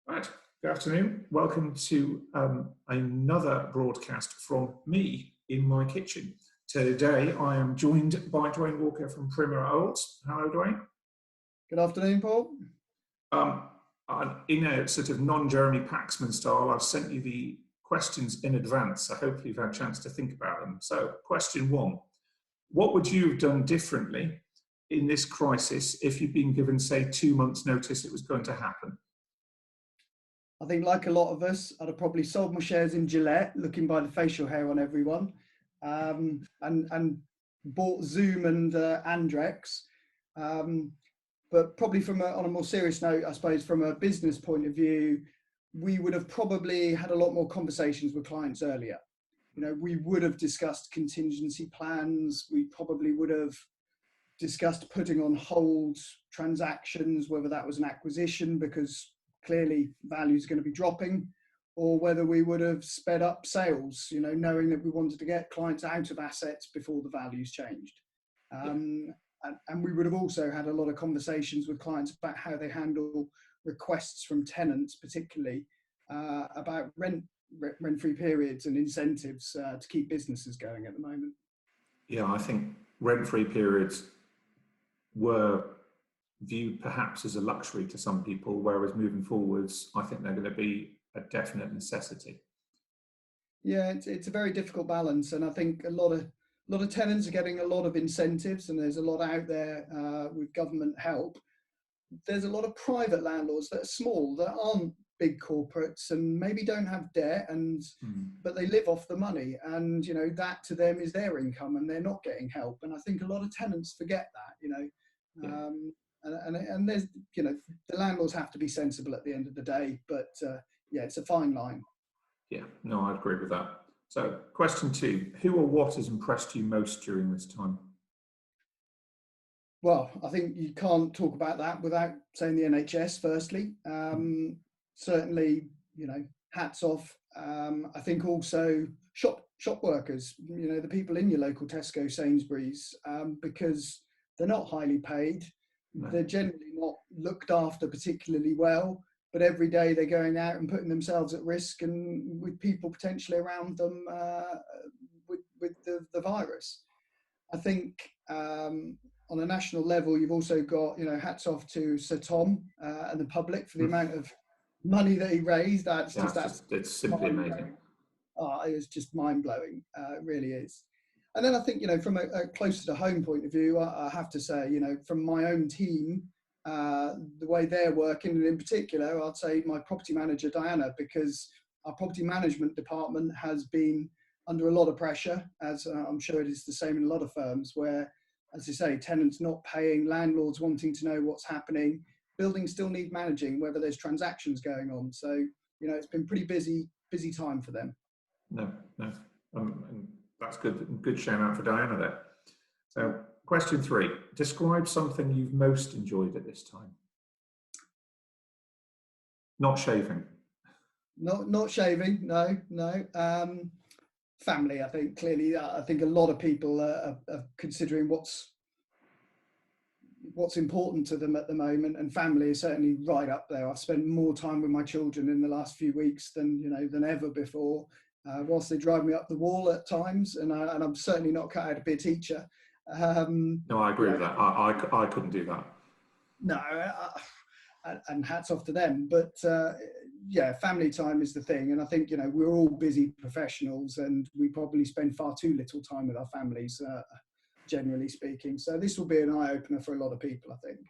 Right, good afternoon. Welcome to another broadcast from me in my kitchen. Today I am joined by Duane Walker from Primmer Olds. Hello, Duane. Good afternoon, Paul. In a sort of non-Jeremy Paxman style, I've sent you the questions in advance, so hopefully you've had a chance to think about them. So question one, what would you have done differently in this crisis if you'd been given, say, 2 months' notice it was going to happen? I think, like a lot of us, I'd have probably sold my shares in Gillette, looking by the facial hair on everyone, and bought Zoom and Andrex. But probably on a more serious note, I suppose, from a business point of view, we would have probably had a lot more conversations with clients earlier. You know, we would have discussed contingency plans. We probably would have discussed putting on hold transactions, whether that was an acquisition because clearly value is going to be dropping, or whether we would have sped up sales, you know, knowing that we wanted to get clients out of assets before the values changed. And we would have also had a lot of conversations with clients about how they handle requests from tenants, particularly about rent-free periods and incentives to keep businesses going at the moment. Yeah, I think rent-free periods were viewed perhaps as a luxury to some people, whereas moving forwards, I think they're going to be a definite necessity. Yeah, it's a very difficult balance, and I think a lot of tenants are getting a lot of incentives, and there's a lot out there with government help. There's a lot of private landlords that are small, that aren't big corporates, and maybe don't have debt, but they live off the money, and you know that to them is their income, and they're not getting help. And I think a lot of tenants forget that, you know. Yeah. And there's, you know, the landlords have to be sensible at the end of the day, but yeah, it's a fine line. Yeah, no, I agree with that. So question two, who or what has impressed you most during this time? Well, I think you can't talk about that without saying the NHS firstly. Certainly, you know, hats off. I think also shop workers, you know, the people in your local Tesco, Sainsbury's, because they're not highly paid. No. They're generally not looked after particularly well, but every day they're going out and putting themselves at risk, and with people potentially around them with the virus. I think on a national level, you've also got, you know, hats off to Sir Tom and the public for the amount of money that he raised. It's simply amazing. It's just mind blowing. It really is. And then I think, you know, from a closer to home point of view, I have to say, you know, from my own team, the way they're working, and in particular, I'd say my property manager, Diana, because our property management department has been under a lot of pressure, as I'm sure it is the same in a lot of firms, where, as I say, tenants not paying, landlords wanting to know what's happening, buildings still need managing, whether there's transactions going on. So, you know, it's been pretty busy time for them. No. And that's good shout out for Diana there. So question three, describe something you've most enjoyed at this time. Not shaving. Not shaving, no. Family, I think, clearly, I think a lot of people are considering what's important to them at the moment, and family is certainly right up there. I've spent more time with my children in the last few weeks than ever before. Whilst they drive me up the wall at times, and I'm certainly not cut out to be a teacher. No, I agree with that. I couldn't do that. No, and hats off to them. But yeah, family time is the thing, and I think, you know, we're all busy professionals, and we probably spend far too little time with our families, generally speaking. So this will be an eye opener for a lot of people, I think.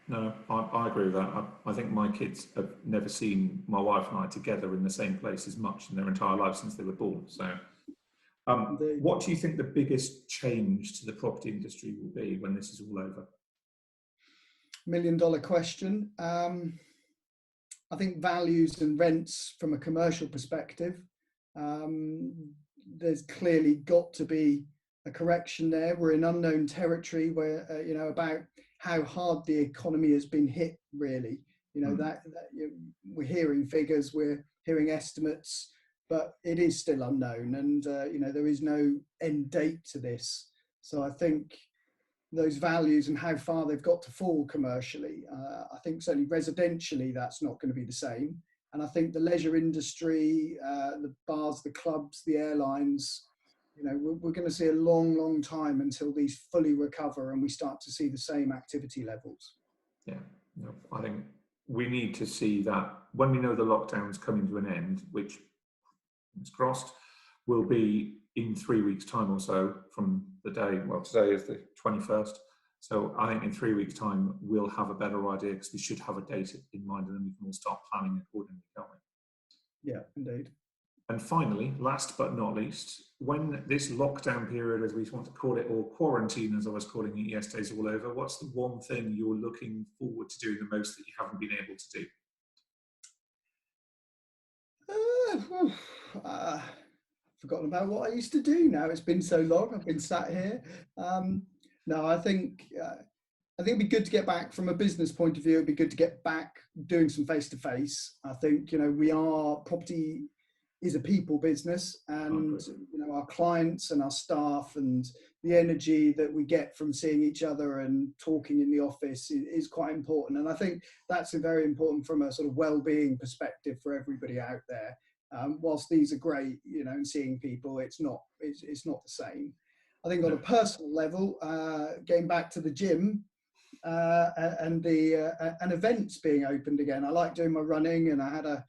No, I agree with that. I think my kids have never seen my wife and I together in the same place as much in their entire life since they were born. So what do you think the biggest change to the property industry will be when this is all over? $1 million question. I think values and rents from a commercial perspective, there's clearly got to be a correction there. We're in unknown territory where, you know, about how hard the economy has been hit, really. You know, we're hearing figures, we're hearing estimates, but it is still unknown, and you know, there is no end date to this. So I think those values and how far they've got to fall commercially, I think certainly residentially that's not going to be the same. And I think the leisure industry, the bars, the clubs, the airlines, you know, we're going to see a long, long time until these fully recover and we start to see the same activity levels. Yeah, no, I think we need to see that when we know the lockdown's coming to an end, which is crossed, will be in 3 weeks' time or so from the day. Well, today is the 21st. So I think in 3 weeks' time, we'll have a better idea, because we should have a date in mind, and then we can all start planning accordingly, can't we? Yeah, indeed. And finally, last but not least, when this lockdown period, as we want to call it, or quarantine, as I was calling it yesterday, is all over, what's the one thing you're looking forward to doing the most that you haven't been able to do? Forgotten about what I used to do now. It's been so long. I've been sat here. No, I think it'd be good to get back from a business point of view. It'd be good to get back doing some face-to-face. I think, you know, property is a people business, and you know, our clients and our staff and the energy that we get from seeing each other and talking in the office is quite important. And I think that's very important from a sort of well-being perspective for everybody out there. Whilst these are great, you know, and seeing people, it's not the same. I think on a personal level, getting back to the gym and events being opened again. I like doing my running, and I had a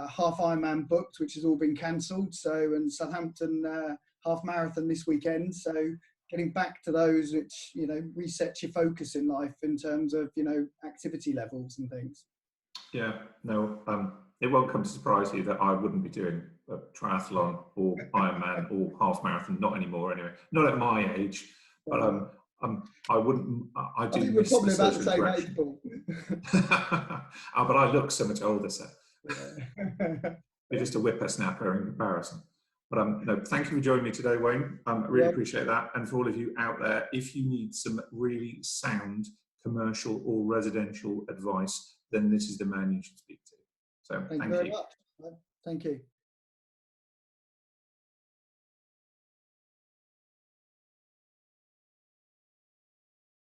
half Ironman booked, which has all been cancelled. So, and Southampton half marathon this weekend. So getting back to those, which, you know, resets your focus in life in terms of, you know, activity levels and things. Yeah, no, it won't come to surprise you that I wouldn't be doing a triathlon or Ironman or half marathon, not anymore anyway, not at my age, but I wouldn't, I do. I think we're probably about the same age, Paul. But I look so much older, so. Yeah. You're just a whippersnapper in comparison. But no, thank you for joining me today, Wayne. I really appreciate that. And for all of you out there, if you need some really sound commercial or residential advice, then this is the man you should speak to. So thank you very much. Thank you.